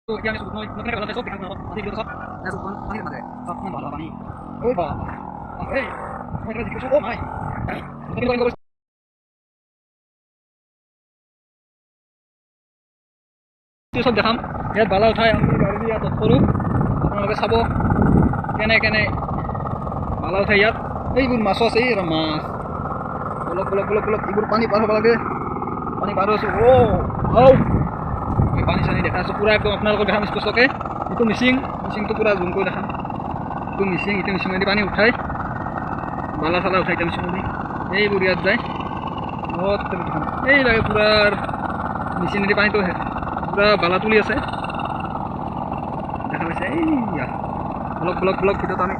Yang disebut noy, mereka kalau besok kita nanti kita sop, besok kan nanti mana? Sop mana bala bani. Oh bah, hey, mereka dikit oh my. Tapi kalau nggak itu sop দেখাম ইয়াত বালা উঠাই আমি গাড়ী ইয়াত কৰোঁ আপোনালোকে চাব কেনে কেনে বালা উঠাই ইয়াত এইবোৰ মাছ আছে এই মাছ বলক বলক বলক বলক এইবোৰ পানী পাৰ হ'ব লাগে পানী পাৰ হৈছোঁ অ' পানী চানী দেখা আছোঁ পুৰা একদম আপোনালোকক দেখাম স্পষ্টকৈ এইটো মিচিংটো পুৰা জুম কৰি দেখাম এইটো মিচিঙেদি পানী উঠাই বালা চালা উঠাই মিচিঙেদি এইবোৰ ইয়াত যায় বহুত দেখাম এই লাগে পুৰা মিচিঙেদি পানীটো পুৰা বালা তুলি আছে দেখা পাইছে এইয়া ব্লক ব্লক ব্লক ভিতৰত আমি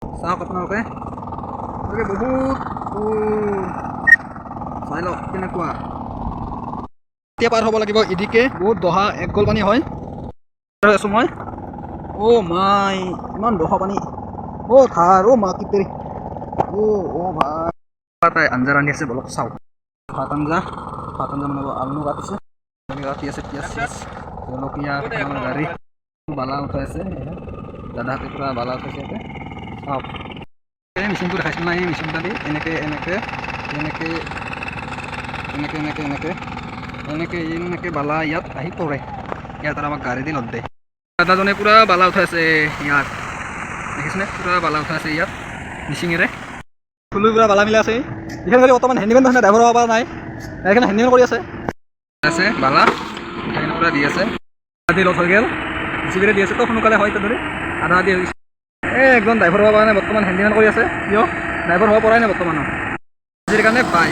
চাওক আপোনালোকে বহুত চাই লওক কেনেকুৱা এতিয়া পাৰ হ'ব লাগিব এদিকে বহুত দহা এক গল পানী হয় আছোঁ মই অ' মাই ইমান দহা পানী অ' থাৰ অ' মা কিতেৰি অ' ভাই আঞ্জা ৰান্ধি আছে বলক চাওক ভাত আঞ্জা বনাব আলু কাটিছে কাটি আছে পিঁয়াজ জলকীয়া আমাৰ গাড়ী বালা উঠাইছে দাদাহঁতে পুৰা বালা উঠাইছে ইয়াতে চাওক এই মেচিনটো দেখাইছিল না এই মেচিনটা দি এনেকৈ বালা ইয়াত আহি পৰে ইয়াত আৰু আমাক গাড়ী দি নদে দাদাজনে পুৰা বালা উঠাইছে ইয়াত দেখিছেনে পুৰা বালা উঠাইছে ইয়াত মিচিঙেৰে ফুলুৰ পুৰা বালা মিলা আছে এইখানে খালি বৰ্তমান হেণ্ডিমেন নহয় ড্ৰাইভাৰ হ'ব পৰা নাই এইখানে হেণ্ডিমেন কৰি আছে বালা উঠাই পুৰা দি আছে আদি লছ হৈ গ'ল জিবিৰে দি আছে তো সোনকালে হয় ধৰি আধা আদি হৈছে একজন ড্ৰাইভাৰ হ'ব পৰা নাই বৰ্তমান হেণ্ডিমেন কৰি আছে কিয় ড্ৰাইভাৰ হ'ব পৰাই নাই বৰ্তমানৰ আজিৰ কাৰণে বাই